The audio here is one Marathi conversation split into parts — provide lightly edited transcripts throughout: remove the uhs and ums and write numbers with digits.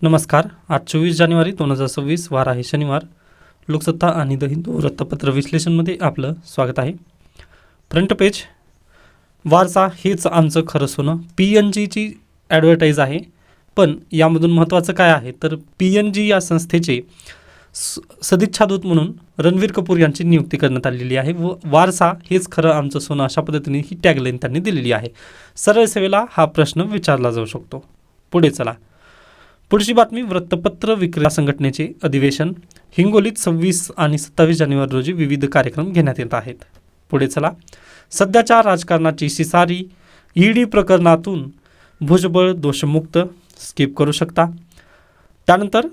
नमस्कार. आज 24 जानेवारी 2026 वार आहे शनिवार. लोकसत्ता आणि द हिंदू वृत्तपत्र विश्लेषणमध्ये आपलं स्वागत आहे. फ्रंट पेज, वारसा हेच आमचं खरं सोनं, PNGची ॲडव्हर्टाईज आहे. पण यामधून महत्त्वाचं काय आहे तर PNG या संस्थेचे सदिच्छादूत म्हणून रणवीर कपूर यांची नियुक्ती करण्यात आलेली आहे व वारसा हेच खरं आमचं सोनं अशा पद्धतीने ही टॅगलाईन त्यांनी दिलेली आहे. सरळ सेवेला हा प्रश्न विचारला जाऊ शकतो. पुढे चला. पुढची बातमी, वृत्तपत्र विक्रेता संघटनेचे अधिवेशन हिंगोलीत 26 आणि 27 जानेवारी रोजी विविध कार्यक्रम घेण्यात येत आहेत. पुढे चला. सध्याच्या राजकारणाची शिसारी, ED प्रकरणातून भुजबळ दोषमुक्त, स्किप करू शकता. त्यानंतर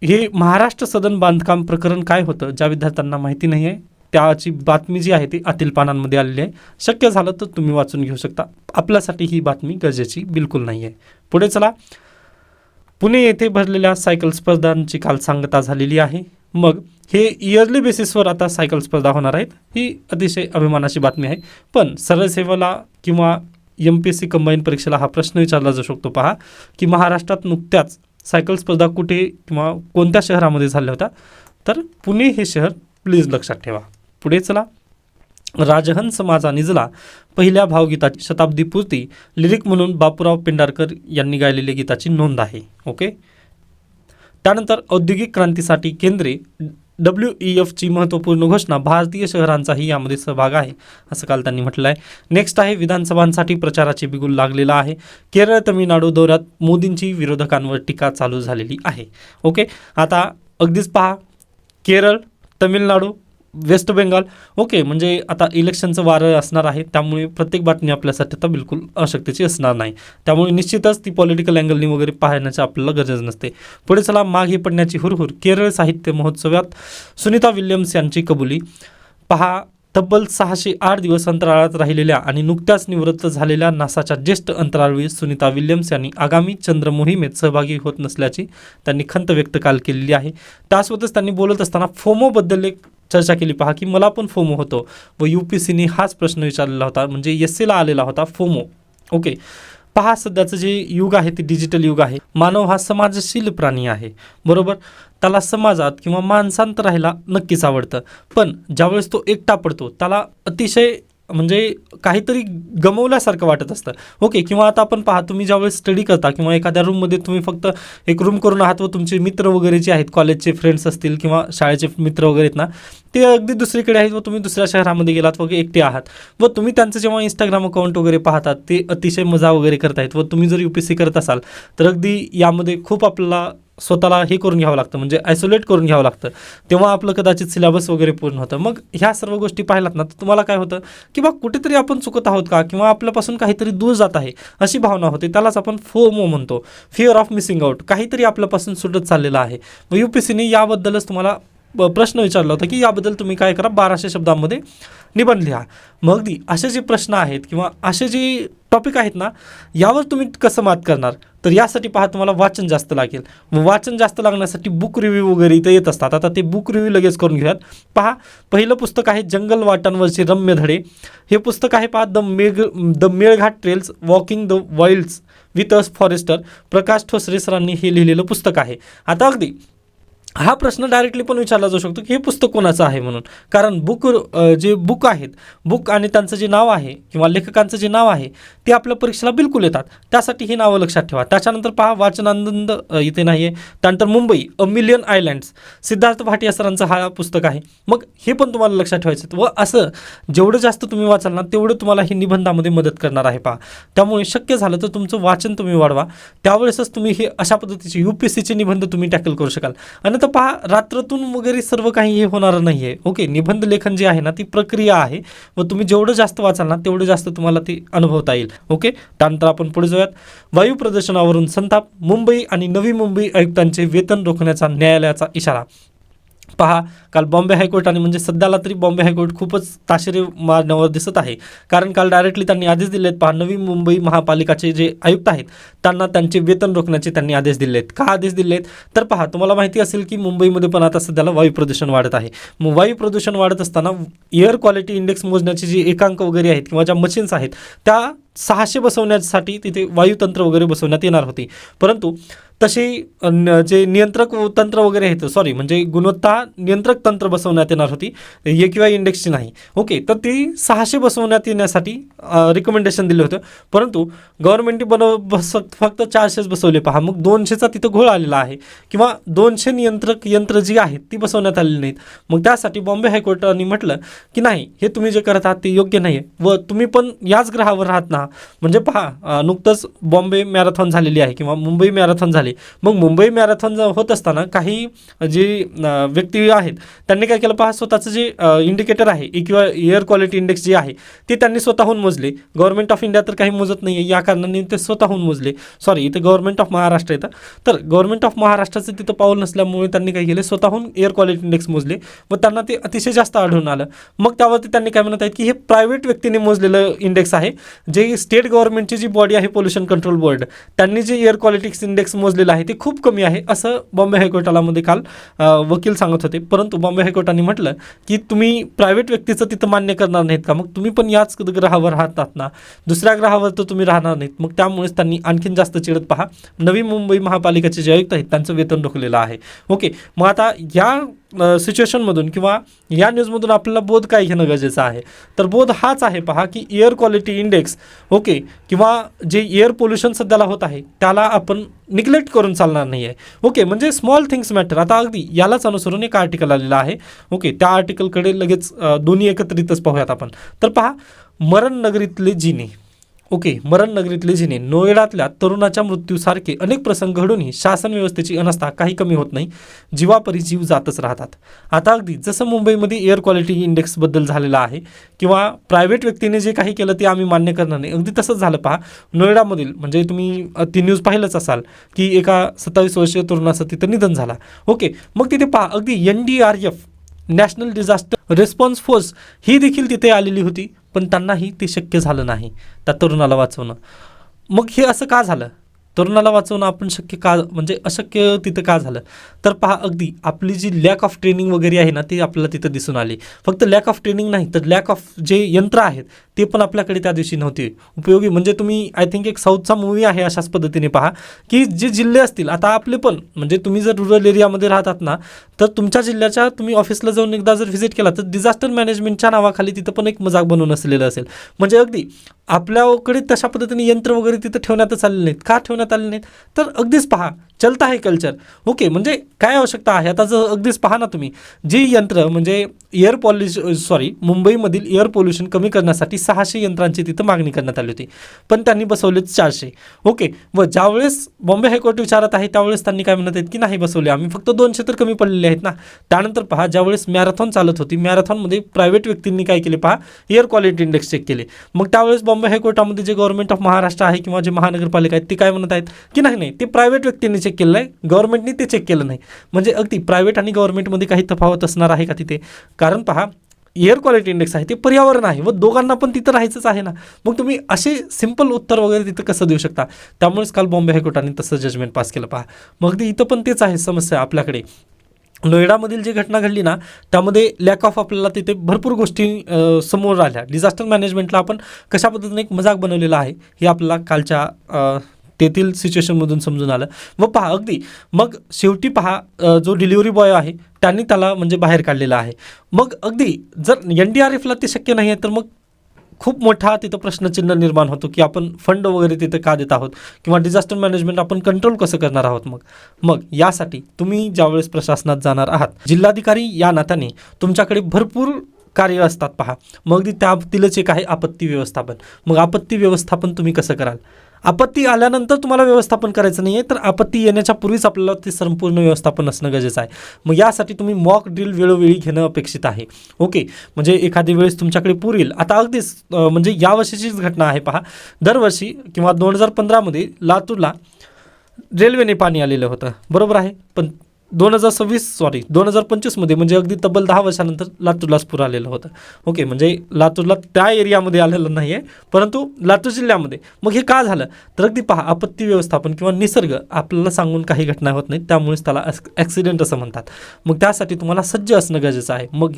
हे महाराष्ट्र सदन बांधकाम प्रकरण काय होतं, ज्या विद्यार्थ्यांना माहिती नाही आहे त्याची बातमी जी आहे ती आतील पानांमध्ये आलेली आहे. शक्य झालं तर तुम्ही वाचून घेऊ शकता. आपल्यासाठी ही बातमी गरजेची बिलकुल नाही आहे. पुढे चला. पुणे येथे भरलेल्या सायकल स्पर्धांची काल सांगता झालेली आहे. मग हे इयरली बेसिसवर आता सायकल स्पर्धा होणार आहेत. ही अतिशय अभिमानाची बातमी आहे. पण सरळ सेवेला किंवा MPSC कंबाईन परीक्षेला हा प्रश्न विचारला जाऊ शकतो. पहा की महाराष्ट्रात नुकत्याच सायकल स्पर्धा कुठे किंवा कोणत्या शहरामध्ये झाल्या होत्या, तर पुणे हे शहर प्लीज लक्षात ठेवा. पुढे चला. राजहंस माझा निजला पहिल्या भावगीताची शताब्दीपूर्ती लिरिक म्हणून बापूराव पेंढारकर यांनी गायलेल्या गीताची नोंद आहे. ओके. त्यानंतर औद्योगिक क्रांतीसाठी केंद्रे, WEFची महत्त्वपूर्ण घोषणा, भारतीय शहरांचाही यामध्ये सहभाग आहे असं काल त्यांनी म्हटलं आहे. नेक्स्ट आहे, विधानसभांसाठी प्रचाराचे बिगुल लागलेला आहे. केरळ तमिळनाडू दौऱ्यात मोदींची विरोधकांवर टीका चालू झालेली आहे. ओके. आता अगदीच पहा, केरळ, तमिळनाडू, वेस्ट बेंगाल. ओके, म्हणजे आता इलेक्शनचं वारं असणार आहे, त्यामुळे प्रत्येक बातमी आपल्यासाठी आता बिलकुल आवश्यकतेची असणार नाही. त्यामुळे निश्चितच ती पॉलिटिकल अँगलनी वगैरे पाहण्याची आपल्याला गरज नसते. पुढे चला. मागे पडण्याची हुरहुर, केरळ साहित्य महोत्सवात सुनीता विल्यम्स यांची कबुली. पहा, तब्बल 608 दिवस अंतराळात राहिलेल्या आणि नुकत्याच निवृत्त झालेल्या नासाच्या ज्येष्ठ अंतराळवीर सुनीता विल्यम्स यांनी आगामी चंद्र मोहिमेत सहभागी होत नसल्याची त्यांनी खंत व्यक्त काल केलेली आहे. त्यासोबतच त्यांनी बोलत असताना फोमोबद्दल एक चर्चा केली. पहा की मला पण फोमो होतो व UPSCने हाच प्रश्न विचारलेला होता, म्हणजे SCला आलेला होता फोमो. ओके. पहा, सध्याचं जे युग आहे ते डिजिटल युग आहे. मानव हा समाजशील प्राणी आहे, बरोबर. त्याला समाजात किंवा माणसांत राहायला नक्कीच आवडतं. पण ज्यावेळेस तो एकटा पडतो त्याला अतिशय म्हणजे काहीतरी गमवल्यासारखं वाटत असतं. ओके. किंवा आता आपण पहा, तुम्ही ज्यावेळेस स्टडी करता किंवा एखाद्या रूममध्ये तुम्ही फक्त एक रूम करून आहात व तुमचे मित्र वगैरे जे आहेत, कॉलेजचे फ्रेंड्स असतील किंवा शाळेचे मित्र वगैरे आहेत ना, ते अगदी दुसरीकडे आहेत व तुम्ही दुसऱ्या शहरामध्ये गेलात वगैरे, एकटे आहात व तुम्ही त्यांचं जेव्हा इंस्टाग्राम अकाउंट वगैरे पाहतात ते अतिशय मजा वगैरे करतायत व तुम्ही जर UPSC करत असाल तर अगदी यामध्ये खूप आपल्याला स्वतःला हे करून घ्यावं लागतं, म्हणजे आयसोलेट करून घ्यावं लागतं. तेव्हा आपलं कदाचित सिलेबस वगैरे पूर्ण होतं. मग ह्या सर्व गोष्टी पाहिलात ना तर तुम्हाला काय होतं की बा कुठेतरी आपण चुकत आहोत का किंवा आपल्यापासून काहीतरी दूर जात आहे अशी भावना होते. त्यालाच आपण फोमो म्हणतो, फिअर ऑफ मिसिंग आउट. काहीतरी आपल्यापासून सुटत चाललेलं आहे. व UPSCने याबद्दलच तुम्हाला प्रश्न विचारला होता की याबद्दल तुम्ही काय करा, 1200 शब्दांमध्ये निबंध लिहा. मग अगदी असे जे प्रश्न आहेत किंवा असे जे टॉपिक आहेत ना, यावर तुम्ही कसं मात करणार, तर यासाठी पहा तुम्हाला वाचन जास्त लागेल. वाचन जास्त लागण्यासाठी बुक रिव्ह्यू वगैरे इथं येत असतात. आता ते बुक रिव्ह्यू लगेच करून घेऊयात. पहा, पहिलं पुस्तक आहे जंगल वाटांवरचे रम्य धडे. हे पुस्तक आहे पहा, the Melghat trails, walking the wilds with us forester. Prakash Thosare सरांनी हे लिहिलेलं पुस्तक आहे. आता अगदी हा प्रश्न डायरेक्टली पण विचारला जाऊ शकतो की हे पुस्तक कोणाचं आहे म्हणून, कारण जे बुक आहेत, बुक आणि त्यांचं जे नाव आहे किंवा लेखकांचं जे नाव आहे ते आपल्या परीक्षेला बिलकुल येतात. त्यासाठी ही नावं लक्षात ठेवा. त्याच्यानंतर पहा, वाचनानंद इथे नाही आहे. त्यानंतर Mumbai, a million islands, Siddharth Bhatia सरांचं हा पुस्तक आहे. मग हे पण तुम्हाला लक्षात ठेवायचं व असं जेवढं जास्त तुम्ही वाचाल ना तेवढं तुम्हाला हे निबंधामध्ये मदत करणार आहे. पहा, त्यामुळे शक्य झालं तर तुमचं वाचन तुम्ही वाढवा. त्यावेळेसच तुम्ही हे अशा पद्धतीचे UPSCचे निबंध तुम्ही टॅकल करू शकाल. आणि तर पहा, रात्रातून वगैरे सर्व काही हे होणार नाही आहे. ओके. निबंध लेखन जे आहे ना ती प्रक्रिया आहे व तुम्ही जेवढं जास्त वाचाल ना तेवढं जास्त तुम्हाला ती अनुभवता येईल. ओके. त्यानंतर आपण पुढे जाऊयात. वायू प्रदूषणावरून संताप, मुंबई आणि नवी मुंबई आयुक्तांचे वेतन रोखण्याचा न्यायालयाचा इशारा. पहा, काल बॉम्बे हायकोर्टाने, म्हणजे सध्याला तरी बॉम्बे हायकोर्ट खूपच ताशेरे मारण्यावर दिसत आहे, कारण काल डायरेक्टली त्यांनी आदेश दिलेत. पहा, नवी मुंबई महापालिकाचे जे आयुक्त आहेत त्यांना त्यांचे वेतन रोखण्याचे त्यांनी आदेश दिलेत. का आदेश दिलेत तर पहा, तुम्हाला माहिती असेल की मुंबईमध्ये पण आता सध्याला वायू प्रदूषण वाढत आहे. मग वायू प्रदूषण वाढत असताना एअर क्वालिटी इंडेक्स मोजण्याचे जे एकांक वगैरे आहेत किंवा ज्या मशीन्स आहेत त्या 600 बसवण्यासाठी तिथे वायुतंत्र वगैरे बसवण्यात येणार होती, परंतु तसे जे नियंत्रक तंत्र वगैरे आहेत, सॉरी म्हणजे गुणवत्ता नियंत्रक तंत्र बसवण्यात येणार होती, AQI इंडेक्सची नाही. ओके, तर ती 600 बसवण्यात येण्यासाठी रिकमेंडेशन दिलं होतं, परंतु गव्हर्नमेंटने फक्त 400 बसवले. पहा, मग 200चा तिथं घोळ आलेला आहे, किंवा 200 नियंत्रक यंत्र जी आहेत ती बसवण्यात आलेली नाहीत. मग त्यासाठी बॉम्बे हायकोर्टाने म्हटलं की नाही, हे तुम्ही जे करत आहात ते योग्य नाही आहे, व तुम्ही पण याच ग्रहावर राहत ना. म्हणजे पहा, नुकतंच बॉम्बे मॅरेथॉन झालेली आहे किंवा मुंबई मॅरेथॉन झाली. मग मुंबई मॅरेथॉन होत असताना काही जे व्यक्ती आहेत त्यांनी काय केलं, पहा, स्वतःचं जे इंडिकेटर आहे किंवा एअर क्वालिटी इंडेक्स जे आहे ते त्यांनी स्वतःहून मोजले. गव्हर्नमेंट ऑफ इंडिया तर काही मोजत नाही आहे, या कारणाने ते स्वतःहून मोजले. सॉरी, इथे गव्हर्नमेंट ऑफ महाराष्ट्र येतं, तर गव्हर्नमेंट ऑफ महाराष्ट्राचं तिथं पाऊल नसल्यामुळे त्यांनी काय केले, स्वतःहून एअर क्वालिटी इंडेक्स मोजले व त्यांना ते अतिशय जास्त आढळून आलं. मग त्यावरती त्यांनी काय म्हणत आहेत की हे प्रायव्हेट व्यक्तीने मोजलेलं इंडेक्स आहे, जे स्टेट गव्हर्नमेंटची जी बॉडी आहे पोल्युशन कंट्रोल बोर्ड, त्यांनी जे एअर क्वालिटी इंडेक्स मोजलेलं आहे ते खूप कमी आहे, असं बॉम्बे हायकोर्टाला मध्ये काल वकील सांगत होते. परंतु बॉम्बे हायकोर्टाने म्हटलं की तुम्ही प्रायव्हेट व्यक्तीचं तिथं मान्य करणार नाहीत का, मग तुम्ही पण याच ग्रहावर राहतात ना, दुसऱ्या ग्रहावर तर तुम्ही राहणार नाहीत. मग त्यामुळेच त्यांनी आणखीन जास्त चिडत, पहा, नवी मुंबई महापालिकेचे जे आयुक्त आहेत त्यांचं वेतन रोखलेलं आहे. ओके, मग आता या सिच्युएशनमधून किंवा या न्यूजमधून आपल्याला बोध काय घेणं गरजेचं आहे, तर बोध हाच आहे, पहा, की एअर क्वालिटी इंडेक्स, ओके, किंवा जे एअर पोल्युशन सध्याला होत आहे त्याला आपण निग्लेक्ट करून चालणार नाही आहे. ओके, म्हणजे स्मॉल थिंग्स मॅटर. आता अगदी यालाच अनुसरून एक आर्टिकल आलेलं आहे. ओके, त्या आर्टिकलकडे लगेच दोन्ही एकत्रितच पाहूयात आपण. तर पहा, मरण नगरीतले जिने. ओके, मरण नगरीतले जिने. नोएडातल्या तरुणाच्या मृत्यूसारखे अनेक प्रसंग घडूनही शासन व्यवस्थेची अनास्था काही कमी होत नाही, जीवापरी जीव जातच राहतात. आता अगदी जसं मुंबईमध्ये एअर क्वालिटी इंडेक्सबद्दल झालेलं आहे किंवा प्रायव्हेट व्यक्तीने जे काही केलं ते आम्ही मान्य करणार नाही, अगदी तसंच झालं. पहा, नोएडामधील, म्हणजे तुम्ही ती न्यूज पाहिलंच असाल की एका 27 वर्षीय तरुणाचं तिथं निधन झालं. ओके, मग तिथे पहा, अगदी NDRF, national disaster response force, ही देखील तिथे आलेली होती, पण त्यांनाही ते शक्य झालं नाही त्या तरुणाला वाचवणं. मग हे असं का झालं, तरुणाला वाचवणं आपण शक्य का, म्हणजे अशक्य तिथं का झालं, तर पहा, अगदी आपली जी लॅक ऑफ ट्रेनिंग वगैरे आहे ना, ती आपल्याला तिथं दिसून आली. फक्त लॅक ऑफ ट्रेनिंग नाही, तर लॅक ऑफ जे यंत्र आहेत ते पण आपल्याकडे त्या दिवशी नव्हते उपयोगी. म्हणजे तुम्ही आय थिंक एक साऊथचा मूवी आहे अशाच पद्धतीने, पहा, की जे जिल्हे असतील, आता आपले पण, म्हणजे तुम्ही जर रुरल एरियामध्ये राहतात ना, तर तुमच्या जिल्ह्याच्या तुम्ही ऑफिसला जाऊन एकदा जर व्हिजिट केला तर डिझास्टर मॅनेजमेंटच्या नावाखाली तिथं पण एक मजाक बनवून असलेलं असेल. म्हणजे अगदी आपल्याकडे तशा पद्धतीने यंत्र वगैरे तिथं ठेवण्यातच आले नाहीत. का ठेवण्यात आले नाहीत, तर अगदीच पहा, चलता आहे कल्चर. ओके, म्हणजे काय आवश्यकता आहे आता, जर अगदीच पहा ना तुम्ही, जी यंत्र म्हणजे मुंबईमधील एअर पोल्युशन कमी करण्यासाठी 600 यंत्रांची तिथं मागणी करण्यात आली होती, पण त्यांनी बसवलेत 400. ओके, व ज्यावेळेस बॉम्बे हायकोर्ट विचारत आहे त्यावेळेस त्यांनी काय म्हणत आहेत की नाही बसवले आम्ही, फक्त 200 तर कमी पडलेले आहेत ना. त्यानंतर पहा, ज्यावेळेस मॅरेथॉन चालत होती, मॅरेथॉनमध्ये प्रायव्हेट व्यक्तींनी काय केले, पहा, एअर क्वालिटी इंडेक्स चेक केले. मग त्यावेळेस बॉम्बे हायकोर्टामध्ये जे गव्हर्नमेंट ऑफ महाराष्ट्र आहे किंवा जे महानगरपालिका आहेत ते काय म्हणत आहेत की नाही, ते प्रायव्हेट व्यक्तींनी चेक केलं आहे, गव्हर्नमेंटनी ते चेक केलं नाही. म्हणजे अगदी प्रायव्हेट आणि गव्हर्नमेंटमध्ये काही तफावत असणार आहे का तिथे, कारण पहा, एअर क्वालिटी इंडेक्स आहे ते पर्यावरण आहे व दोघांना पण तिथं राहायचंच आहे ना. मग तुम्ही असे सिंपल उत्तर वगैरे तिथं कसं देऊ शकता. त्यामुळेच काल बॉम्बे हायकोर्टाने तसं जजमेंट पास केलं. पहा, मग इथं पण तेच आहे समस्या आपल्याकडे. नोएडामधील जी घटना घडली ना, त्यामध्ये लॅक ऑफ आपल्याला तिथे भरपूर गोष्टी समोर आल्या. डिझास्टर मॅनेजमेंटला आपण कशा पद्धतीने एक मजाक बनवलेला आहे हे आपल्याला कालच्या तेथील सिच्युएशनमधून समजून आलं. व पहा, अगदी मग शेवटी पहा, जो डिलिव्हरी बॉय आहे त्यांनी त्याला म्हणजे बाहेर काढलेला आहे. मग अगदी जर NDRFला ते शक्य नाही आहे, तर मग खूप मोठा तिथं प्रश्नचिन्ह निर्माण होतो की आपण फंड वगैरे तिथं का देत आहोत किंवा डिझास्टर मॅनेजमेंट आपण कंट्रोल कसं करणार आहोत. मग यासाठी तुम्ही ज्यावेळेस प्रशासनात जाणार आहात, जिल्हाधिकारी या नात्याने तुमच्याकडे भरपूर कार्य असतात. पहा, मग त्यातीलच एक आहे आपत्ती व्यवस्थापन. मग आपत्ती व्यवस्थापन तुम्ही कसं कराल, आपत्ती आल्यानंतर तुम्हाला व्यवस्थापन करायचं नाही आहे, तर आपत्ती येण्याच्या पूर्वीच आपल्याला ते संपूर्ण व्यवस्थापन असणं गरजेचं आहे. मग यासाठी तुम्ही मॉक ड्रिल वेळोवेळी घेणं अपेक्षित आहे. ओके, म्हणजे एखादी वेळेस तुमच्याकडे पूर येईल. आता अगदीच म्हणजे यावर्षीचीच घटना आहे. पहा, दरवर्षी किंवा 2015मध्ये लातूरला रेल्वेने पाणी आलेलं होतं, बरोबर आहे, पण 2025मध्ये म्हणजे अगदी तब्बल 10 वर्षानंतर लातूरलाच पूर आलेलं होतं. ओके, म्हणजे लातूरला त्या एरियामध्ये आलेलं नाही आहे, परंतु लातूर जिल्ह्यामध्ये. मग हे का झालं, तर अगदी पहा, आपत्ती व्यवस्थापन किंवा निसर्ग आपल्याला सांगून काही घटना होत नाहीत, त्यामुळेच त्याला ॲक्सिडेंट असं म्हणतात. मग त्यासाठी तुम्हाला सज्ज असणं गरजेचं आहे. मग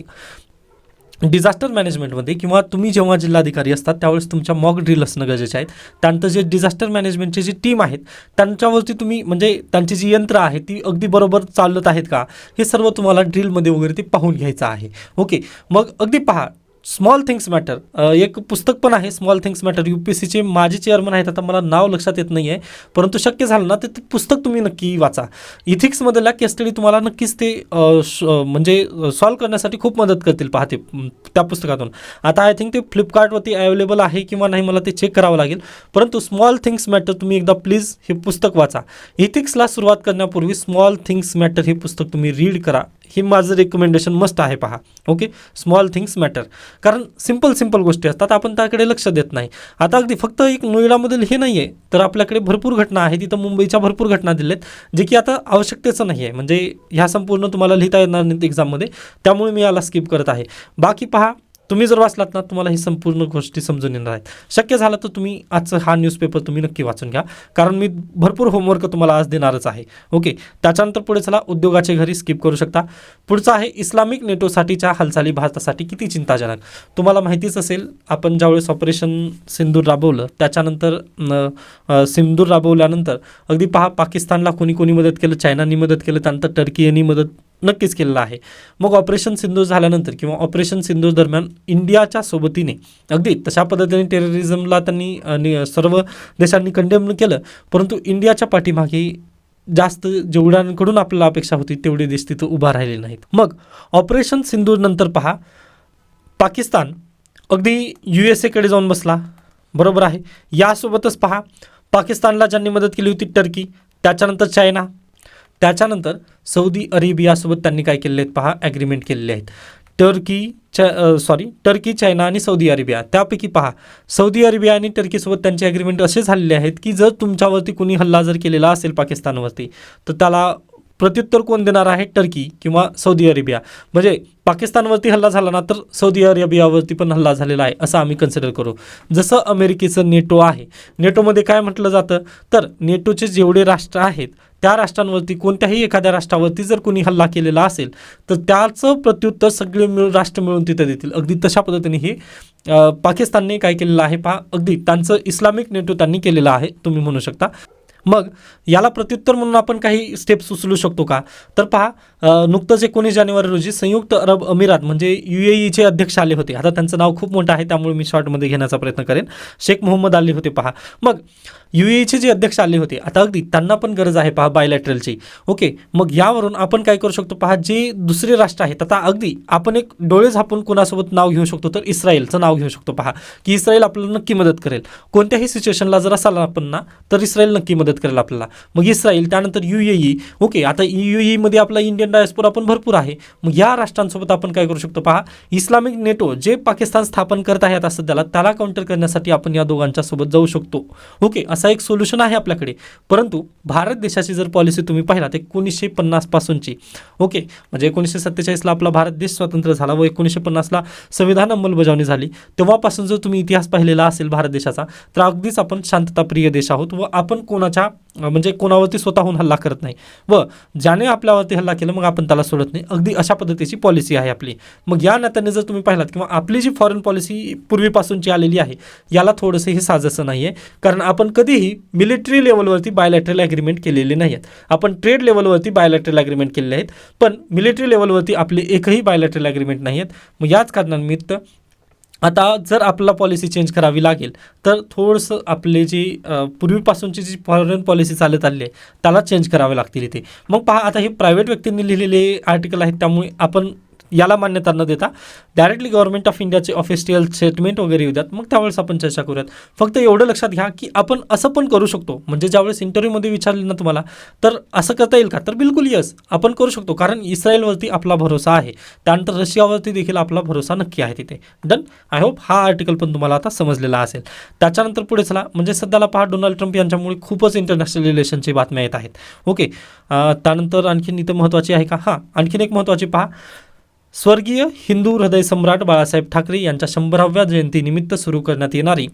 डिझास्टर मॅनेजमेंटमध्ये किंवा तुम्ही जेव्हा जिल्हाधिकारी असतात त्यावेळेस तुमच्या मॉक ड्रिल असणं गरजेचे आहेत. त्यानंतर जे डिझास्टर मॅनेजमेंटची जी टीम आहेत त्यांच्यावरती तुम्ही म्हणजे त्यांची जी यंत्र आहे ती अगदी बरोबर चालत आहेत का हे सर्व तुम्हाला ड्रिलमध्ये वगैरे ते पाहून घ्यायचं आहे. ओके, मग अगदी पहा स्मॉल थिंग्स मॅटर, एक पुस्तक पण आहे स्मॉल थिंग्स मॅटर, UPSCचे माझे चेअरमन आहेत, आता मला नाव लक्षात येत नाही आहे, परंतु शक्य झालं ना तर ते पुस्तक तुम्ही नक्की वाचा. इथिक्समधल्या केस स्टडी तुम्हाला नक्कीच ते म्हणजे सॉल्व करण्यासाठी खूप मदत करतील पाहते त्या पुस्तकातून. आता आय थिंक ते फ्लिपकार्टवरती अवेलेबल आहे किंवा नाही मला ते चेक करावं लागेल, परंतु स्मॉल थिंग्स मॅटर तुम्ही एकदा प्लीज हे पुस्तक वाचा. इथिक्सला सुरुवात करण्यापूर्वी स्मॉल थिंग्स मॅटर हे पुस्तक तुम्ही रीड करा, हे माझं रेकमेंडेशन मस्ट आहे. पहा ओके, स्मॉल थिंग्स मॅटर, कारण सिंपल गोष्टी असतात आपण त्याकडे लक्ष देत नाही. आता अगदी फक्त एक नोएडामधील हे नाही आहे तर आपल्याकडे भरपूर घटना आहे, तिथं मुंबईच्या भरपूर घटना दिल्यात जे की आता आवश्यकतेचं नाही आहे, म्हणजे ह्या संपूर्ण तुम्हाला लिहिता येणार नाहीत एक्झाममध्ये, त्यामुळे मी याला स्किप करत आहे. बाकी पहा तुम्ही जर वाचलात ना तुम्हाला ही संपूर्ण गोष्टी समजून येणार आहेत. शक्य झालं तर तुम्ही आजचं हा न्यूजपेपर तुम्ही नक्की वाचून घ्या, कारण मी भरपूर होमवर्क तुम्हाला आज देणारच आहे. ओके, त्याच्यानंतर पुढे चला उद्योगाचे घरी स्किप करू शकता. पुढचं आहे इस्लामिक नेटोसाठीच्या हालचाली भारतासाठी किती चिंताजनक. तुम्हाला माहितीच असेल आपण ज्यावेळेस ऑपरेशन सिंदूर राबवलं त्याच्यानंतर सिंदूर राबवल्यानंतर अगदी पहा पाकिस्तानला कोणी मदत केलं, चायनानी मदत केलं, त्यानंतर टर्कीनी मदत नक्कीच केलेलं आहे. मग ऑपरेशन सिंधूर झाल्यानंतर किंवा ऑपरेशन सिंधूर दरम्यान इंडियाच्या सोबतीने अगदी तशा पद्धतीने टेररिझमला त्यांनी सर्व देशांनी कंडेम केलं, परंतु इंडियाच्या पाठीमागे जास्त जेवढ्यांकडून आपल्याला अपेक्षा होती तेवढे देश तिथं उभा राहिले नाहीत. मग ऑपरेशन सिंधूर नंतर पहा पाकिस्तान अगदी USA कडे जाऊन बसला, बरोबर आहे. यासोबतच पहा पाकिस्तानला ज्यांनी मदत केली होती टर्की, त्याच्यानंतर चायना, त्याच्यानंतर सौदी अरेबियासोबत त्यांनी काय केलेले आहेत पहा ॲग्रीमेंट केलेले आहेत. टर्की, चायना आणि सौदी अरेबिया, त्यापैकी पहा सौदी अरेबिया आणि टर्कीसोबत त्यांचे ॲग्रीमेंट असे झालेले आहेत की जर तुमच्यावरती कुणी हल्ला जर केलेला असेल पाकिस्तानवरती तर त्याला प्रत्युत्तर कोण देणार आहे, टर्की किंवा सौदी अरेबिया. म्हणजे पाकिस्तानवरती हल्ला झाला ना तर सौदी अरेबियावरती पण हल्ला झालेला आहे असं आम्ही कन्सिडर करू. जसं अमेरिकेचं नेटो आहे, नेटोमध्ये काय म्हटलं जातं तर नेटोचे जेवढे राष्ट्र आहेत त्या राष्ट्रांवरती कोणत्याही एखाद्या राष्ट्रावरती जर कोणी हल्ला केलेला असेल तर त्याचं प्रत्युत्तर सगळे राष्ट्र मिळून तिथे देतील. अगदी तशा पद्धतीने हे पाकिस्तानने काय केलेलं आहे पहा, अगदी त्यांचं इस्लामिक नेटो त्यांनी केलेलं आहे तुम्ही म्हणू शकता. मग याला प्रत्युत्तर म्हणून आपण काही स्टेप्स उचलू शकतो का तर पहा नुकतंच 19 जानेवारी रोजी संयुक्त अरब अमिरात म्हणजे UAEचे अध्यक्ष आले होते. आता त्यांचं नाव खूप मोठं आहे त्यामुळे मी शॉर्टमध्ये घेण्याचा प्रयत्न करेन. शेख मोहम्मद आले होते पहा. मग UAEचे जे अध्यक्ष आले होते आता अगदी त्यांना पण गरज आहे पहा बायलॅटरलची. ओके, मग यावरून आपण काय करू शकतो पहा, जे दुसरे राष्ट्र आहेत आता अगदी आपण एक डोळे झापून कोणासोबत नाव घेऊ शकतो तर इस्रायलचं नाव घेऊ शकतो पहा, की इस्रायल आपल्याला नक्की मदत करेल कोणत्याही सिच्युएशनला जर असाल आपण ना तर इस्रायल नक्की मदत करेल आपल्याला. मग इस्रायल, त्यानंतर UAE. ओके, आता UAE मध्ये आपला इंडियन डायस्पोरा पण भरपूर आहे. मग या राष्ट्रांसोबत आपण काय करू शकतो पहा, इस्लामिक नेटो जे पाकिस्तान स्थापन करत आहे आता सध्याला त्याला काउंटर करण्यासाठी आपण या दोघांच्या सोबत जाऊ शकतो. ओके, असा एक सोल्युशन आहे आपल्याकडे. परंतु भारत देशाची जर पॉलिसी तुम्ही पाहिला तर 1950 पासूनची, ओके, म्हणजे 1947ला आपला भारत देश स्वतंत्र झाला व 1950ला संविधान अंमलबजावणी झाली, तेव्हापासून जर तुम्ही इतिहास पाहिलेला असेल भारत देशाचा तर अगदीच आपण शांतताप्रिय देश आहोत व आपण कोणाच्या म्हणजे कोणावरती स्वतःहून हल्ला करत नाही व ज्याने आपल्यावरती हल्ला केला मग आपण त्याला सोडत नाही. अगदी अशा पद्धतीची पॉलिसी आहे आपली. मग या नात्याने जर तुम्ही पाहिलात किंवा आपली जी फॉरेन पॉलिसी पूर्वीपासूनची आलेली आहे याला थोडंसं हे साजेसं नाही आहे, कारण आपण कधीही मिलिटरी लेवलवरती बायलॅटरल ॲग्रीमेंट केलेले नाही आहेत. आपण ट्रेड लेवलवरती बायलॅटरल ॲग्रीमेंट केलेले आहेत, पण मिलिटरी लेवलवरती आपले एकही बायलॅटरल ॲग्रीमेंट नाही आहेत. मग याच कारणानिमित्त आता जर आपल्याला पॉलिसी चेंज करावी लागेल तर थोडंसं आपले जी पूर्वीपासूनची जी फॉरेन पॉलिसी चालत आली आहे त्याला चेंज करावे लागतील इथे. मग पहा आता हे प्रायव्हेट व्यक्तींनी लिहिलेले आर्टिकल आहेत त्यामुळे आपण याला मान्यता न देता डायरेक्टली गव्हर्नमेंट ऑफ इंडियाचे ऑफिशियल स्टेटमेंट वगैरे येऊ द्यात, मग त्यावेळेस आपण चर्चा करूयात. फक्त एवढं लक्षात घ्या की आपण असं पण करू शकतो, म्हणजे ज्यावेळेस इंटरव्ह्यूमध्ये विचारले ना तुम्हाला तर असं करता येईल का तर बिलकुल यस आपण करू शकतो, कारण इस्रायलवरती आपला भरोसा आहे, त्यानंतर रशियावरती देखील आपला भरोसा नक्की आहे तिथे. डन. आय होप हा आर्टिकल पण तुम्हाला आता समजलेला असेल. त्याच्यानंतर पुढे चला, म्हणजे सध्याला पहा डोनाल्ड ट्रम्प यांच्यामुळे खूपच इंटरनॅशनल रिलेशनची बातम्या येत आहेत. ओके, त्यानंतर आणखीन इथं महत्त्वाची आहे का, हां आणखीन एक महत्त्वाची पहा, स्वर्गीय हिंदू हृदय सम्राट बाळासाहेब ठाकरे यांच्या 100व्या जयंतीनिमित्त सुरू करण्यात येणारी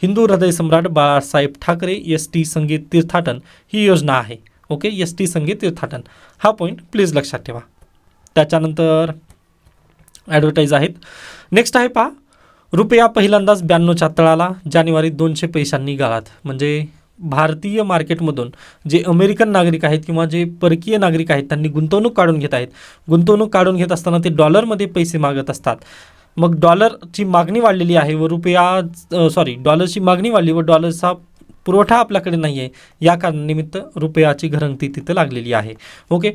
हिंदू हृदय सम्राट बाळासाहेब ठाकरे ST संगीत तीर्थाटन ही योजना आहे. ओके, ST संगीत तीर्थाटन हा पॉईंट प्लीज लक्षात ठेवा. त्याच्यानंतर ॲडव्हर्टाईज आहेत. नेक्स्ट आहे पहा, रुपया पहिल्यांदाच 92च्या तळाला, जानेवारी 200 पैशांनी गाळात. म्हणजे भारतीय मार्केटमधून जे अमेरिकन नागरिक आहेत किंवा जे परकीय नागरिक आहेत त्यांनी गुंतवणूक काढून घेत आहेत. गुंतवणूक काढून घेत असताना ते डॉलरमध्ये पैसे मागत असतात. मग डॉलरची मागणी वाढलेली आहे व डॉलरची मागणी वाढली व डॉलरचा पुरवठा आपल्याकडे नाही आहे. या कारणानिमित्त रुपयाची घरंगती तिथं लागलेली आहे. ओके,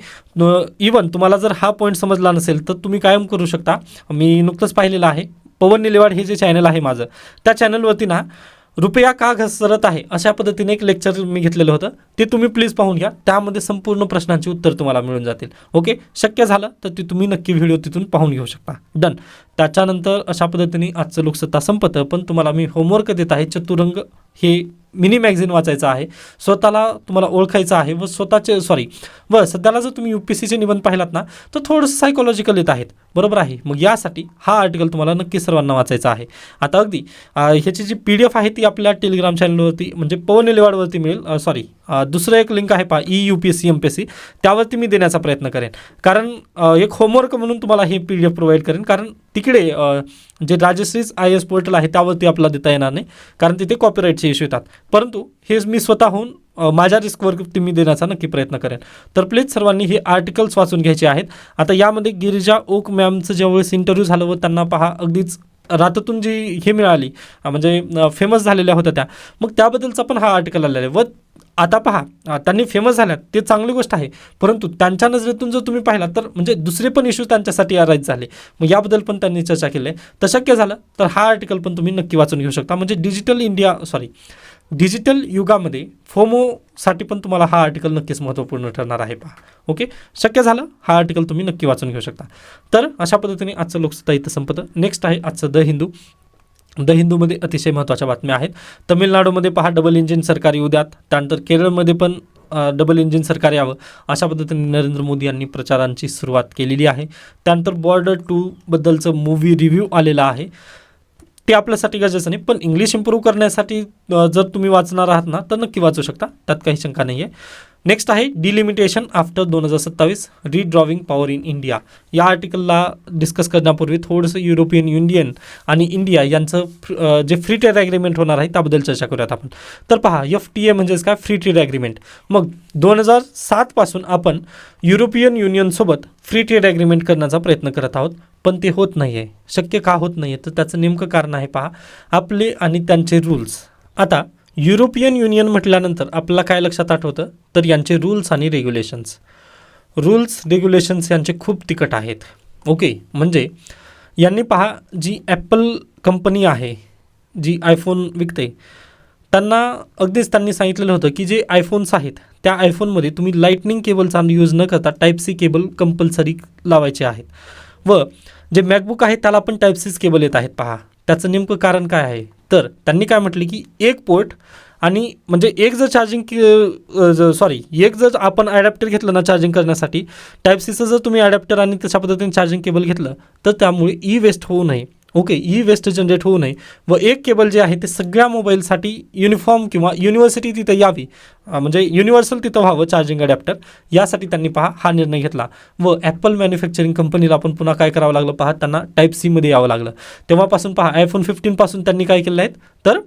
इवन तुम्हाला जर हा पॉईंट समजला नसेल तर तुम्ही कायम करू शकता. मी नुकतंच पाहिलेलं आहे, पवन निलेवाड हे जे चॅनल आहे माझं, त्या चॅनलवरती ना रुपया का घसरत आहे अशा पद्धतीने एक लेक्चर मी घेतलेलं होतं, ते तुम्ही प्लीज पाहून घ्या. त्यामध्ये संपूर्ण प्रश्नांची उत्तर तुम्हाला मिळून जातील. ओके, शक्य झालं तर ते तुम्ही नक्की व्हिडिओ तिथून पाहून घेऊ शकता. डन. त्याच्यानंतर अशा पद्धतीने आजचं लोकसत्ता संपतं, पण तुम्हाला मी होमवर्क देत आहे. चतुरंग हे मिनी मॅगझिन वाचायचं आहे, स्वतःला तुम्हाला ओळखायचं आहे व सध्याला जर तुम्ही UPSCचे निबंध पाहिलात ना तर थोडंसं सायकोलॉजिकल येत आहेत, बरोबर आहे. मग यासाठी हा आर्टिकल तुम्हाला नक्की सर्वांना वाचायचा आहे. आता अगदी ह्याची जी PDF आहे ती आपल्या टेलिग्राम चॅनलवरती म्हणजे पवन निलेवाडवरती मिळेल. दुसरं एक लिंक आहे पहा, EUPSC MPSC, त्यावरती मी देण्याचा प्रयत्न करेन. कारण एक होमवर्क म्हणून तुम्हाला हे PDF प्रोव्हाइड करेन. कारण तिकडे जे राजश्रीज IAS पोर्टल आहे त्यावरती आपल्याला देता येणार नाही, कारण तिथे कॉपीराईटचे इश्यू येतात. परंतु हे मी स्वतःहून माझ्या रिस्कवरती मी देण्याचा नक्की प्रयत्न करेन. तर प्लीज सर्वांनी हे आर्टिकल्स वाचून घ्यायचे आहेत. आता यामध्ये गिरिजा ओक मॅमचं ज्यावेळेस इंटरव्ह्यू झालं व त्यांना पहा अगदीच रातातून जी हे मिळाली म्हणजे फेमस झालेल्या होत्या त्या, मग त्याबद्दलचा पण हा आर्टिकल आलेला आहे. व आता पहा, त्यांनी फेमस झाल्यात ते चांगली गोष्ट आहे, परंतु त्यांच्या नजरेतून जर तुम्ही पाहिला तर म्हणजे दुसरे पण इश्यू त्यांच्यासाठी अराईज झाले. मग याबद्दल पण त्यांनी चर्चा केली आहे. तर शक्य झालं तर हा आर्टिकल पण तुम्ही नक्की वाचून घेऊ शकता. म्हणजे डिजिटल युगामध्ये फोमोसाठी पण तुम्हाला हा आर्टिकल नक्कीच महत्त्वपूर्ण ठरणार आहे पहा. ओके, शक्य झालं हा आर्टिकल तुम्ही नक्की वाचून घेऊ शकता. तर अशा पद्धतीने आजचं लोकसत्ता इथं संपतं. नेक्स्ट आहे आजचं द हिंदूमध्ये अतिशय महत्त्वाच्या बातम्या आहेत. तमिळनाडूमध्ये पहा डबल इंजिन सरकार येऊ द्यात. त्यानंतर केरळमध्ये पण डबल इंजिन सरकार यावं अशा पद्धतीने नरेंद्र मोदी यांनी प्रचारांची सुरुवात केलेली आहे. त्यानंतर बॉर्डर 2 बद्दलचं मूव्ही रिव्ह्यू आलेला आहे. ते आपल्यासाठी गरजेचं नाही, पण इंग्लिश इम्प्रूव्ह करण्यासाठी जर तुम्ही वाचणार आहात ना तर नक्की वाचू शकता, त्यात काही शंका नाही आहे. नेक्स्ट आहे delimitation after 2027 redrawing power in India. आर्टिकलला डिस्कस करण्यापूर्वी थोडंसं युरोपियन युनियन आणि इंडिया यांचं जे फ्री ट्रेड ॲग्रीमेंट होणार आहे त्याबद्दल चर्चा करूयात आपण. तर पहा, FTA म्हणजेच काय, फ्री ट्रेड ॲग्रीमेंट. मग 2007 पासून आपण युरोपियन युनियनसोबत फ्री ट्रेड ॲग्रीमेंट करण्याचा प्रयत्न करत आहोत, पण ते होत नाही आहे. शक्य का होत नाही आहे तर त्याचं नेमकं कारण आहे पहा, आपले आणि त्यांचे रूल्स. आता युरोपियन युनियन म्हटल्यानंतर आपल्याला काय लक्षात आठवतं तर यांचे रूल्स आणि रेग्युलेशन्स यांचे खूप तिखट आहेत. ओके, म्हणजे यांनी पहा जी ॲपल कंपनी आहे जी आयफोन विकते त्यांनी सांगितलेलं होतं की जे आयफोन्स आहेत त्या आयफोनमध्ये तुम्ही लाईटनिंग केबलचा यूज न करता Type-C केबल कंपल्सरी लावायचे आहेत. व जे मॅकबुक आहे त्याला पण Type-Cच केबल येत आहेत पहा. त्याचं नेमकं कारण काय आहे तर त्यांनी काय म्हटलं की एक पोर्ट आणि म्हणजे एक जर आपण ॲडॅप्टर घेतलं ना चार्जिंग करण्यासाठी, Type-Cचं जर तुम्ही ॲडॅप्टर आणि तशा पद्धतीने चार्जिंग केबल घेतलं तर त्यामुळे वेस्ट होऊ नये. ओके, वेस्ट जनरेट होऊ नये व एक केबल जे आहे ते सगळ्या मोबाईलसाठी युनिफॉर्म किंवा युनिव्हर्सिटी तिथं यावी, म्हणजे युनिव्हर्सल तिथं व्हावं चार्जिंग ॲडॅप्टर, यासाठी त्यांनी पहा हा निर्णय घेतला. व ॲपल मॅन्युफॅक्चरिंग कंपनीला पण पुन्हा काय करावं लागलं पहा, त्यांना Type-C मध्ये यावं लागलं. तेव्हापासून पहा iPhone 15 पासून त्यांनी काय केलं आहेत तर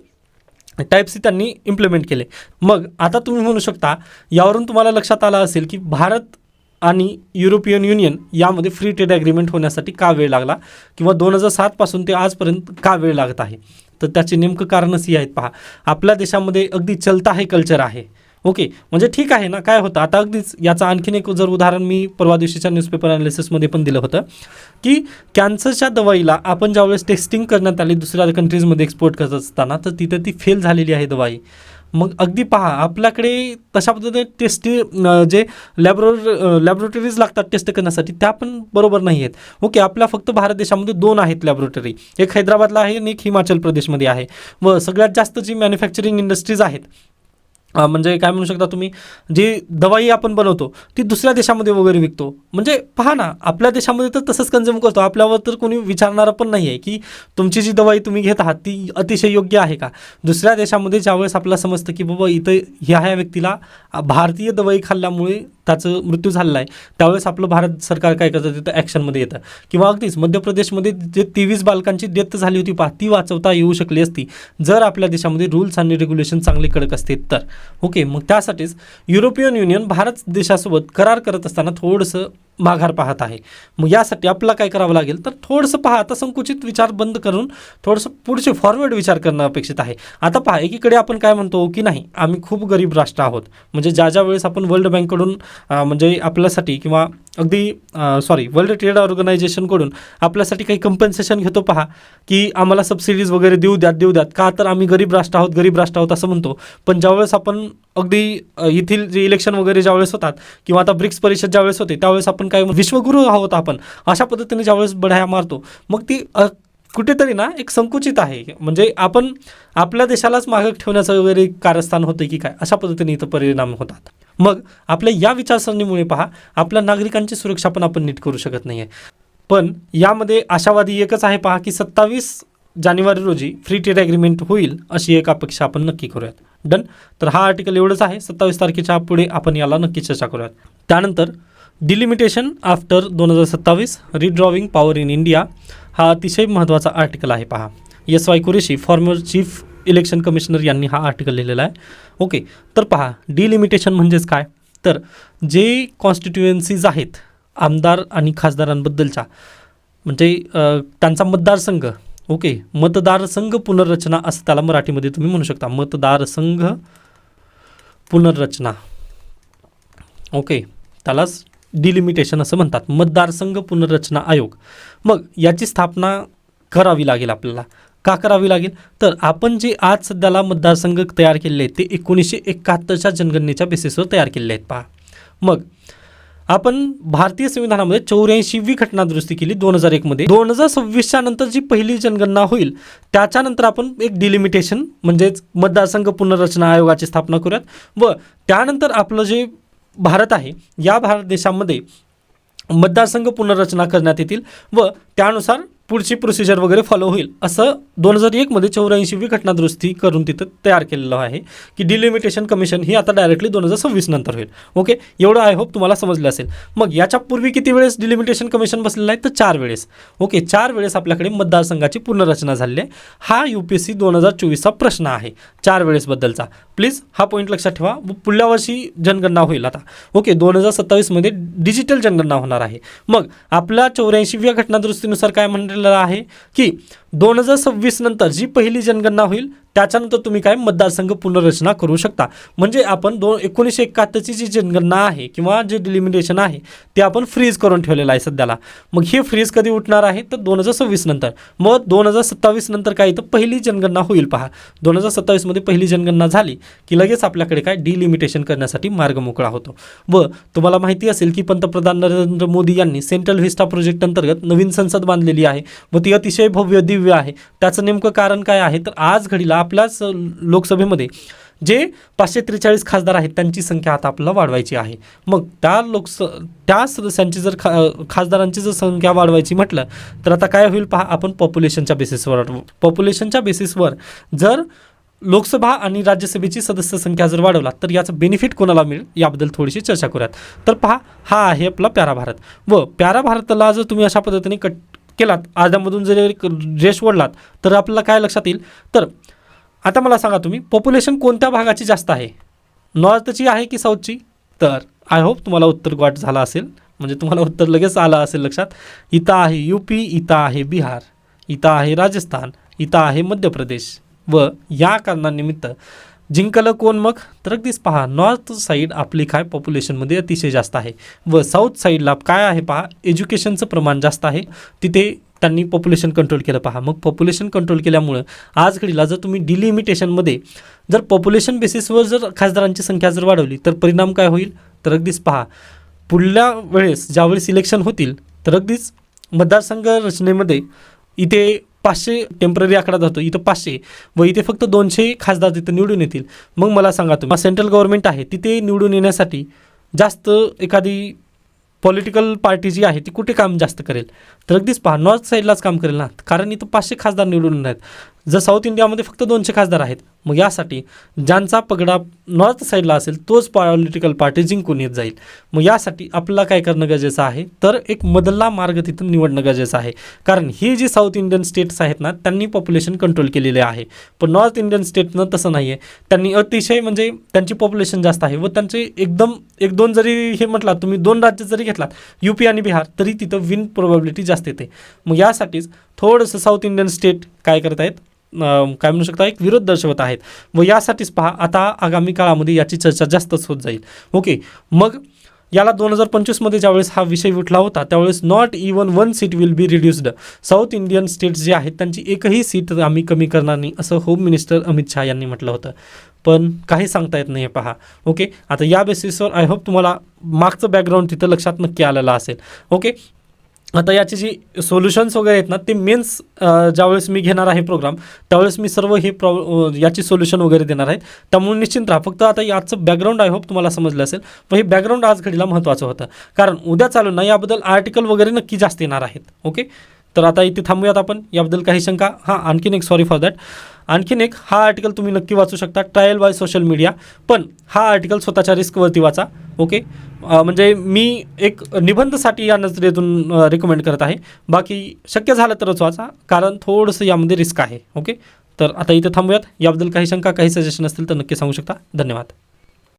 Type-C त्यांनी इम्प्लिमेंट केले. मग आता तुम्ही म्हणू शकता, यावरून तुम्हाला लक्षात आलं असेल की भारत आणि युरोपियन युनियन यामध्ये फ्री ट्रेड ॲग्रीमेंट होण्यासाठी का वेळ लागला किंवा 2007 पासून ते आजपर्यंत का वेळ लागत आहे. तर त्याचे नेमकं कारणच ही आहेत पहा, आपल्या देशामध्ये अगदी चलता है कल्चर आहे. ओके, म्हणजे ठीक आहे ना, काय होतं आता अगदीच याचं आणखीन एक जर उदाहरण मी परवा दिवशीच्या न्यूजपेपर ॲनालिसिसमध्ये पण दिलं होतं की कॅन्सरच्या दवाईला आपण ज्यावेळेस टेस्टिंग करण्यात आली दुसऱ्या कंट्रीजमध्ये एक्सपोर्ट करत असताना तर तिथं ती फेल झालेली आहे दवाई. मग अगदी पहा, आपल्याकडे तशा पद्धतीने जे लॅबोरेटरीज लागतात टेस्ट करण्यासाठी त्या पण बरोबर नाही आहेत. ओके, आपल्या फक्त भारत देशामध्ये 2 आहेत लॅबोरेटरी, एक हैदराबादला आहे आणि एक हिमाचल प्रदेशमध्ये आहे. व सगळ्यात जास्त जी मॅन्युफॅक्चरिंग इंडस्ट्रीज आहेत म्हणजे काय म्हणू शकता तुम्ही, जी दवाई आपण बनवतो ती दुसऱ्या देशामध्ये वगैरे विकतो. म्हणजे पहा ना, आपल्या देशामध्ये तर तसंच कन्झ्युम करतो, आपल्यावर तर कोणी विचारणारं पण नाही आहे की तुमची जी दवाई तुम्ही घेत आहात ती अतिशय योग्य आहे का. दुसऱ्या देशामध्ये ज्यावेळेस आपल्याला समजतं की बाबा इथं ह्या व्यक्तीला भारतीय दवाई खाल्ल्यामुळे त्याचं मृत्यू झालेला आहे, त्यावेळेस आपलं भारत सरकार काय करतं, तिथं ॲक्शनमध्ये येतं. किंवा अगदीच मध्य प्रदेशमध्ये जे 23 बालकांची डेथ झाली होती पहा, ती वाचवता येऊ शकली असती जर आपल्या देशामध्ये रूल्स आणि रेग्युलेशन चांगले कडक असते तर. ओके, मग त्यासाठीच युरोपियन युनियन भारत देशासोबत करार करत असताना थोडंसं माघार पाहत आहे. मग यासाठी आपल्याला काय करावं लागेल, तर थोडंसं पहा, आता संकुचित विचार बंद करून थोडंसं पुढचे फॉरवर्ड विचार करणं अपेक्षित आहे. आता पहा, एकीकडे आपण काय म्हणतो की नाही, आम्ही खूप गरीब राष्ट्र आहोत, म्हणजे ज्या वेळेस आपण वर्ल्ड बँककडून म्हणजे आपल्यासाठी किंवा अगदी वर्ल्ड ट्रेड ऑर्गनायझेशनकडून आपल्यासाठी काही कंपन्सेशन घेतो पहा, की आम्हाला सबसिडीज वगैरे देऊ द्यात, का तर आम्ही गरीब राष्ट्र आहोत असं म्हणतो. पण ज्यावेळेस आपण अगदी येथील जे इलेक्शन वगैरे ज्यावेळेस होतात किंवा आता ब्रिक्स परिषद ज्यावेळेस होते त्यावेळेस आपण काय विश्वगुरू आहोत आपण, अशा पद्धतीने ज्यावेळेस बढाया मारतो, मग ती कुठेतरी ना एक संकुचित आहे, म्हणजे आपण आपल्या देशालाच मागे ठेवण्याचं वगैरे कारस्थान होतं की काय, अशा पद्धतीने इथं परिणाम होतात. मग आपल्या या विचारसरणीमुळे पहा, आपल्या नागरिकांची सुरक्षा पण आपण नीट करू शकत नाही आहे. पण यामध्ये आशावादी एकच आहे पहा, की 27 जानेवारी रोजी फ्री ट्रेड ॲग्रीमेंट होईल अशी एक अपेक्षा आपण नक्की करूयात. डन. तर हा आर्टिकल एवढंच आहे. 27 तारखेच्या पुढे आपण याला नक्की चर्चा करूयात. त्यानंतर delimitation after 2027 redrawing power in India हा अतिशय महत्त्वाचा आर्टिकल आहे पहा. SY Qureshi former chief election commissioner यांनी हा आर्टिकल लिहिलेला आहे. ओके, तर पहा, डिलिमिटेशन म्हणजेच काय, तर जे कॉन्स्टिट्युएन्सीज आहेत आमदार आणि खासदारांबद्दलच्या, म्हणजे त्यांचा मतदारसंघ, ओके, मतदारसंघ पुनर्रचना असं त्याला मराठीमध्ये तुम्ही म्हणू शकता, मतदारसंघ पुनर्रचना. ओके, त्यालाच डिलिमिटेशन असं म्हणतात, मतदारसंघ पुनर्रचना आयोग. मग याची स्थापना करावी लागेल आपल्याला. का करावी लागेल, तर आपण जे आज सध्याला मतदारसंघ तयार केलेले आहेत ते 1971च्या जनगणनेच्या बेसिसवर तयार केलेले आहेत पहा. मग आपण भारतीय संविधानामध्ये 84वी घटना दुरुस्ती केली 2001मध्ये. 2026च्या नंतर जी पहिली जनगणना होईल त्याच्यानंतर आपण एक डिलिमिटेशन म्हणजेच मतदारसंघ पुनर्रचना आयोगाची स्थापना करूयात. व त्यानंतर आपलं जे भारत आहे, या भारत देशामध्ये मतदारसंघ पुनर्रचना करण्यात येतील व त्यानुसार पुढची प्रोसिजर वगैरे फॉलो होईल, असं 2001मध्ये 84वी घटना दुरुस्ती करून तिथं तयार केलेलं आहे की डिलिमिटेशन कमिशन ही आता डायरेक्टली 2026 नंतर होईल. ओके, एवढं आय होप तुम्हाला समजलं असेल. मग याच्यापूर्वी किती वेळेस डिलिमिटेशन कमिशन बसलेलं आहे, तर 4 वेळेस. ओके, 4 वेळेस आपल्याकडे मतदारसंघाची पुनर्रचना झालेली आहे. हा UPSC 2024चा प्रश्न आहे 4 वेळेसबद्दलचा. प्लीज हा पॉईंट लक्षात ठेवा. पुढल्या वर्षी जनगणना होईल आता. ओके, 2027मध्ये डिजिटल जनगणना होणार आहे. मग आपल्या 84व्या घटना दुरुस्तीनुसार काय म्हणलेलं आहे की 2026 नंतर जी पहिली जनगणना होईल त्याच्यानंतर तुम्ही काय मतदारसंघ पुनर्रचना करू शकता. म्हणजे आपण 1971ची जी जनगणना आहे किंवा जे डिलिमिटेशन आहे ते आपण फ्रीज करून ठेवलेलं आहे सध्याला. मग हे फ्रीज कधी उठणार आहे, तर 2026 नंतर. मग 2027 नंतर काय, तर पहिली जनगणना होईल पहा. 2027मध्ये पहिली जनगणना झाली की लगेच आपल्याकडे काय डिलिमिटेशन करण्यासाठी मार्ग मोकळा होतो. व तुम्हाला माहिती असेल की पंतप्रधान नरेंद्र मोदी यांनी सेंट्रल व्हिस्टा प्रोजेक्ट अंतर्गत नवीन संसद बांधलेली आहे व ती अतिशय भव्य दिव्य आहे. त्याचं नेमकं कारण काय आहे, तर आज घडीला आपल्याच लोकसभेमध्ये जे 543 खासदार आहेत त्यांची संख्या आता आपल्याला वाढवायची आहे. मग त्या सदस्यांची जर खासदारांची जर संख्या वाढवायची म्हटलं तर आता काय होईल पहा, आपण पॉप्युलेशनच्या बेसिसवर जर लोकसभा आणि राज्यसभेची सदस्य संख्या जर वाढवला तर याचं बेनिफिट कोणाला मिळेल याबद्दल थोडीशी चर्चा करूयात. तर पहा, हा आहे आपला प्यारा भारत. व प्यारा भारताला जर तुम्ही अशा पद्धतीने कट केलात, आधामधून जर रेश ओढलात तर आपल्याला काय लक्षात येईल, तर आता मला सांगा तुम्ही पॉप्युलेशन कोणत्या भागाची जास्त आहे, नॉर्थची आहे की साऊथची? तर आय होप तुम्हाला उत्तर गॉट झाला असेल, म्हणजे तुम्हाला उत्तर लगेच आलं असेल लक्षात. इथं आहे UP, इथं आहे बिहार, इथं आहे राजस्थान, इथं आहे मध्य प्रदेश. व या कारणानिमित्त जिंकलं कोण मग, तर अगदीच पहा, नॉर्थ साईड आपली काय पॉप्युलेशनमध्ये अतिशय जास्त आहे व साऊथ साईडला काय आहे पहा, एज्युकेशनचं प्रमाण जास्त आहे, तिथे त्यांनी पॉप्युलेशन कंट्रोल केलं पहा. मग पॉप्युलेशन कंट्रोल केल्यामुळं आज घडीला जर तुम्ही डिलिमिटेशनमध्ये जर पॉप्युलेशन बेसिसवर जर खासदारांची संख्या जर वाढवली तर परिणाम काय होईल, तर अगदीच पहा, पुढल्या वेळेस ज्यावेळेस इलेक्शन होतील तर अगदीच मतदारसंघ रचनेमध्ये इथे 500 टेम्पररी आकडा जातो, इथं 500 व इथे फक्त 200 खासदार तिथं निवडून येतील. मग मला सांगा तुम्ही, सेंट्रल गव्हर्नमेंट आहे तिथे निवडून येण्यासाठी जास्त एखादी पॉलिटिकल पार्टी जी आहे ती कुठे काम जास्त करेल, तर अगदीच पहा नॉर्थ साईडलाच काम करेल ना, कारण इथं 500 खासदार निवडून आहेत. जर साऊथ इंडियामध्ये फक्त 200 खासदार आहेत, मग यासाठी ज्यांचा पगडा नॉर्थ साईडला असेल तोच पॉलिटिकल पार्टी जिंकून येत जाईल. मग यासाठी आपल्याला काय करणं गरजेचं आहे, तर एक मधला मार्ग तिथून निवडणं गरजेचं आहे. कारण ही जी साऊथ इंडियन स्टेट्स आहेत ना, त्यांनी पॉप्युलेशन कंट्रोल केलेले आहे. पण नॉर्थ इंडियन स्टेटनं तसं नाही आहे. त्यांनी अतिशय म्हणजे त्यांची पॉप्युलेशन जास्त आहे व त्यांचे एकदम 1-2 जरी हे म्हटलात तुम्ही, 2 राज्य जरी घेतलात UP आणि बिहार, तरी तिथं विन प्रोबॅबिलिटी जास्त येते. मग यासाठीच थोडंसं साऊथ इंडियन स्टेट काय करत आहेत, काय म्हणू शकता, एक विरोध दर्शवत आहेत. व यासाठीच पहा, आता आगामी काळामध्ये याची चर्चा जास्तच होत जाईल. ओके, मग याला 2025मध्ये ज्यावेळेस हा विषय उठला होता त्यावेळेस not even 1 seat will be reduced. South Indian states जे आहेत त्यांची एकही सीट आम्ही कमी करणार नाही, असं होम मिनिस्टर अमित शहा यांनी म्हटलं होतं. पण काही सांगता येत नाही पहा. ओके, आता या बेसिसवर आय होप तुम्हाला मागचं बॅकग्राऊंड तिथं लक्षात नक्की आलेलं असेल. ओके, आता याची जी सोल्युशन्स वगैरे आहेत ना, ते मेन्स ज्यावेळेस मी घेणार आहे प्रोग्राम त्यावेळेस मी सर्व हे याची सोल्युशन वगैरे देणार आहे. त्यामुळे निश्चिंत राहा. फक्त आता याचं बॅकग्राऊंड आय होप तुम्हाला समजलं असेल. पण हे बॅकग्राऊंड आज घडीला महत्त्वाचं होतं, कारण उद्या चालू ना याबद्दल आर्टिकल वगैरे नक्की जास्त येणार आहेत. ओके, तर आता इथे थांबूयात आपण. याबद्दल काही शंका, हां आणखीन एक सॉरी फॉर दॅट, आणखीन एक हा आर्टिकल तुम्ही नक्की वाचू शकता, ट्रायल बाय सोशल मीडिया. पण हा आर्टिकल स्वतःच्या रिस्कवरती वाचा. ओके, म्हणजे मी एक निबंधसाठी या नजरेतून रिकमेंड करत आहे. बाकी शक्य झालं तरच वाचा, कारण थोडंसं यामध्ये रिस्क आहे. ओके, तर आता इथे थांबूयात. याबद्दल काही शंका, काही सजेशन असतील तर नक्की सांगू शकता. धन्यवाद.